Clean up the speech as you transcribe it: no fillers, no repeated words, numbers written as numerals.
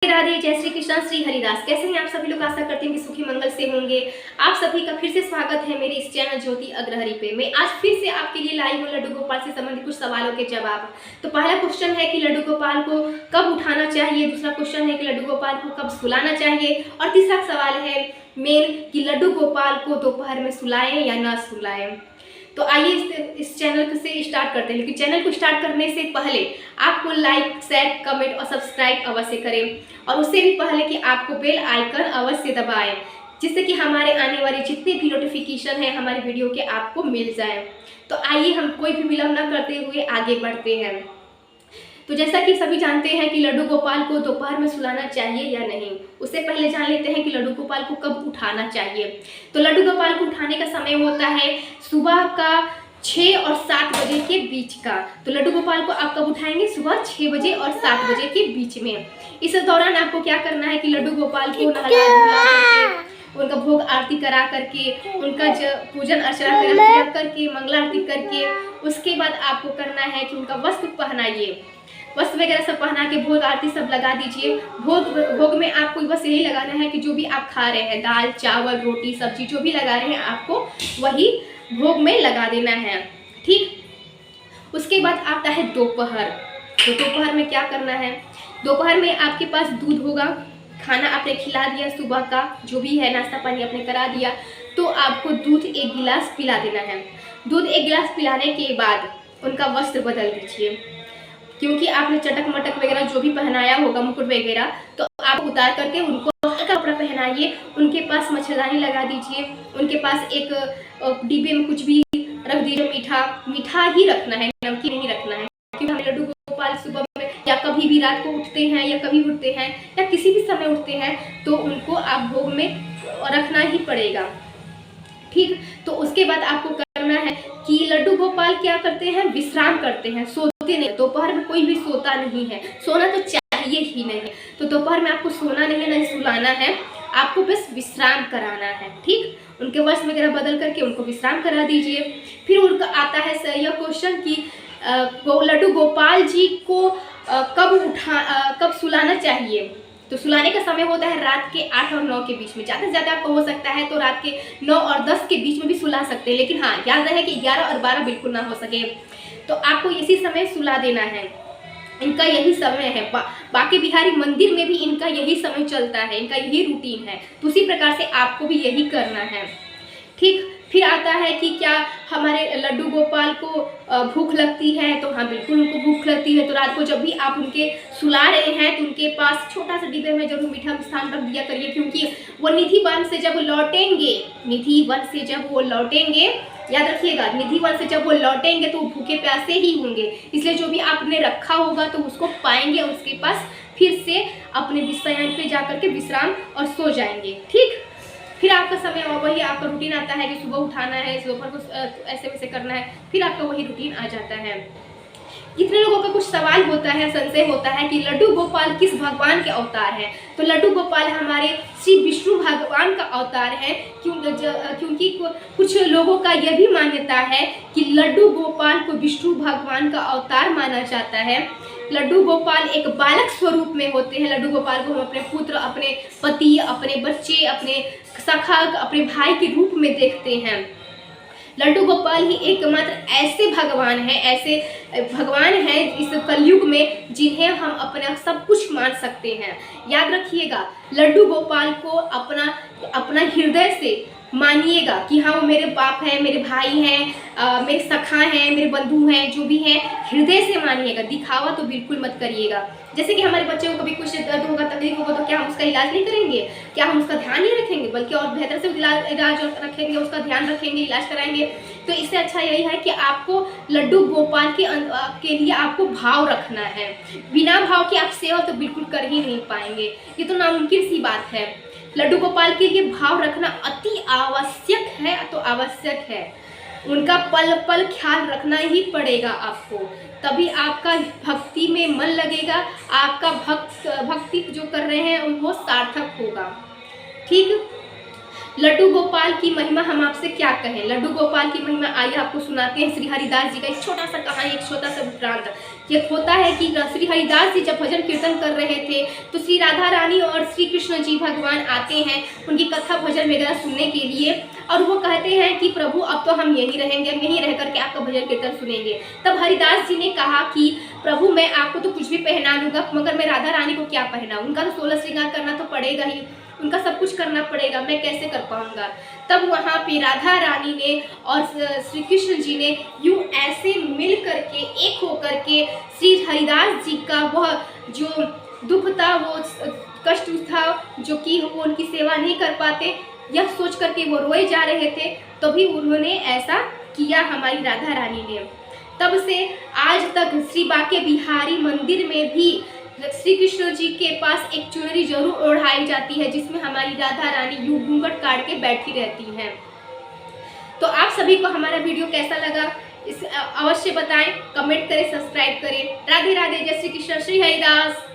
राधे, जय श्री कृष्ण, श्री हरिदास। कैसे हैं आप सभी लोग? आशा करते हैं कि सुखी मंगल से होंगे। आप सभी का फिर से स्वागत है मेरे इस चैनल ज्योति अग्रहरी पे। मैं आज फिर से आपके लिए लाई हूँ लड्डू गोपाल से संबंधित कुछ सवालों के जवाब। तो पहला क्वेश्चन है कि लड्डू गोपाल को कब उठाना चाहिए, दूसरा क्वेश्चन है कि लड्डू गोपाल को कब सुलाना चाहिए, और तीसरा सवाल है मेन कि लड्डू गोपाल को दोपहर में सुलाएं या ना सुलाएं। तो आइए इस चैनल से स्टार्ट करते हैं, लेकिन चैनल को स्टार्ट करने से पहले आपको लाइक, शेयर, कमेंट और सब्सक्राइब अवश्य करें, और उससे भी पहले कि आपको बेल आइकन अवश्य दबाएं, जिससे कि हमारे आने वाले जितने भी नोटिफिकेशन है हमारे वीडियो के आपको मिल जाएं। तो आइए हम कोई भी विलंब न करते हुए आगे बढ़ते हैं। तो जैसा कि सभी जानते हैं कि लड्डू गोपाल को दोपहर में सुलाना चाहिए या नहीं, उससे पहले जान लेते हैं कि लड्डू गोपाल को कब उठाना चाहिए। तो लड्डू गोपाल को उठाने का समय होता है सुबह का 6 और 7 बजे के बीच का। तो लड्डू गोपाल को आप कब उठाएंगे? सुबह 6 बजे और 7 बजे के बीच में। इस दौरान आपको क्या करना है कि लड्डू गोपाल को नहला धुला करके, उनका भोग आरती करा करके, उनका पूजन अर्चना करके, मंगला आरती करके, उसके बाद आपको करना है कि उनका वस्त्र पहनाइए, वस्त्र वगैरह सब पहना के भोग आरती सब लगा दीजिए। भोग में आपको बस यही लगाना है कि जो भी आप खा रहे हैं, दाल चावल रोटी सब्जी जो भी लगा रहे हैं आपको वही भोग में लगा देना है। ठीक, उसके बाद आता है दोपहर। तो दोपहर में क्या करना है? दोपहर में आपके पास दूध होगा, खाना आपने खिला दिया, सुबह का जो भी है नाश्ता पानी आपने करा दिया, तो आपको दूध 1 गिलास पिला देना है। दूध 1 गिलास पिलाने के बाद उनका वस्त्र बदल दीजिए, क्योंकि आपने चटक मटक वगैरह जो भी पहनाया होगा, मुकुट वगैरह, तो आप उतार करके उनको हल्का कपड़ा पहनाइए। उनके पास मच्छरदानी लगा दीजिए, उनके पास एक डिब्बे में कुछ भी रख दीजिए। मीठा ही रखना है, नमकीन नहीं रखना है, क्योंकि हम लड्डू गोपाल सुबह में या कभी भी रात को उठते हैं या कभी उठते हैं या किसी भी समय उठते हैं तो उनको आप भोग में रखना ही पड़ेगा। ठीक, तो उसके बाद आपको करना है कि लड्डू गोपाल क्या करते हैं? विश्राम करते हैं, सोते नहीं। दोपहर में कोई भी सोता नहीं है, सोना तो चाहिए ही नहीं। तो दोपहर में आपको सोना नहीं है, नहीं सुलाना है, आपको बस विश्राम कराना है। ठीक, उनके वस्त्र वगैरह बदल करके उनको विश्राम करा दीजिए। फिर उनका आता है यह क्वेश्चन कि लड्डू गोपाल जी को कब सुलाना चाहिए। तो सुलाने का समय होता है रात के 8 और 9 के बीच में। ज़्यादा से ज़्यादा आपको हो सकता है तो रात के 9 और 10 के बीच में भी सुला सकते हैं, लेकिन हाँ याद रहे कि 11 और 12 बिल्कुल ना हो सके। तो आपको इसी समय सुला देना है, इनका यही समय है। बाकी बिहारी मंदिर में भी इनका यही समय चलता है, इनका यही रूटीन है। तो उसी प्रकार से आपको भी यही करना है। ठीक, फिर आता है कि क्या हमारे लड्डू गोपाल को भूख लगती है? तो हाँ बिल्कुल उनको भूख लगती है। तो रात को जब भी आप उनके सुला रहे हैं तो उनके पास छोटा सा डिब्बे में जरूर मीठा मिष्ठान रख दिया करिए, क्योंकि वो निधि वन से जब लौटेंगे, याद रखिएगा, निधि वन से जब वो लौटेंगे तो भूखे प्यासे ही होंगे, इसलिए जो भी आपने रखा होगा तो उसको पाएंगे, उसके पास फिर से अपने विश्राम पे जाकर के विश्राम और सो जाएंगे। ठीक, फिर आपका समय और वही आपका रूटीन आता है कि सुबह उठाना है, दोपहर को ऐसे वैसे करना है, फिर आपका वही रूटीन आ जाता है। कितने लोगों का कुछ सवाल होता है, संशय होता है कि लड्डू गोपाल किस भगवान के अवतार है। तो लड्डू गोपाल हमारे श्री विष्णु भगवान का अवतार है, क्योंकि कुछ लोगों का यह भी मान्यता है कि लड्डू गोपाल को विष्णु भगवान का अवतार माना जाता है। लड्डू गोपाल एक बालक स्वरूप में होते हैं। लड्डू गोपाल को हम अपने पुत्र, अपने पति, अपने बच्चे, अपने सखा, अपने भाई के रूप में देखते हैं। लड्डू गोपाल ही एकमात्र ऐसे भगवान हैं इस कलयुग में जिन्हें हम अपना सब कुछ मान सकते हैं। याद रखिएगा, लड्डू गोपाल को अपना हृदय से मानिएगा कि हाँ वो मेरे बाप हैं, मेरे भाई हैं, मेरे सखा हैं, मेरे बंधु हैं, जो भी हैं, हृदय से मानिएगा। दिखावा तो बिल्कुल मत करिएगा। जैसे कि हमारे बच्चे को कभी कुछ दर्द होगा, तकलीफ होगा, तो क्या हम उसका इलाज नहीं करेंगे? क्या हम उसका ध्यान नहीं रखेंगे? बल्कि और बेहतर से इलाज रखेंगे, उसका ध्यान रखेंगे, इलाज कराएंगे। तो इससे अच्छा यही है कि आपको लड्डू गोपाल के लिए आपको भाव रखना है। बिना भाव के आप सेवा तो बिल्कुल कर ही नहीं पाएंगे, ये तो नामुमकिन सी बात है। लड्डू गोपाल के लिए भाव रखना अति आवश्यक है, तो आवश्यक है। उनका पल पल ख्याल रखना ही पड़ेगा आपको, तभी आपका भक्ति में मन लगेगा, आपका भक्ति जो कर रहे हैं वो सार्थक होगा। ठीक, लड्डू गोपाल की महिमा हम आपसे क्या कहें। लड्डू गोपाल की महिमा आइए आपको सुनाते हैं श्री हरिदास जी का एक छोटा सा कहानी, एक छोटा सा वृत्तांत ये होता है कि श्री हरिदास जी जब भजन कीर्तन कर रहे थे तो श्री राधा रानी और श्री कृष्ण जी भगवान आते हैं उनकी कथा भजन वगैरह सुनने के लिए, और वो कहते हैं कि प्रभु अब तो हम यहीं रहेंगे, हम यहीं रह करके आपका भजन कीर्तन सुनेंगे। तब हरिदास जी ने कहा कि प्रभु मैं आपको तो कुछ भी पहना लूँगा, मगर मैं राधा रानी को क्या पहनाऊँ, उनका तो 16 श्रृंगार करना तो पड़ेगा ही, उनका सब कुछ करना पड़ेगा, मैं कैसे कर पाऊँगा। तब वहाँ पे राधा रानी ने और श्री कृष्ण जी ने यूँ ऐसे मिल करके एक होकर के श्री हरिदास जी का वह जो दुख था, वो कष्ट था, जो कि वो उनकी सेवा नहीं कर पाते, यह सोच करके वो रोए जा रहे थे, तभी उन्होंने ऐसा किया हमारी राधा रानी ने। तब से आज तक श्री बांके बिहारी मंदिर में भी श्री कृष्ण जी के पास एक चुनरी जरूर ओढ़ाई जाती है, जिसमें हमारी राधा रानी यूं घूंघट काट के बैठी रहती हैं। तो आप सभी को हमारा वीडियो कैसा लगा इस अवश्य बताएं, कमेंट करें, सब्सक्राइब करें। राधे राधे, जय श्री कृष्ण, श्री हरिदास।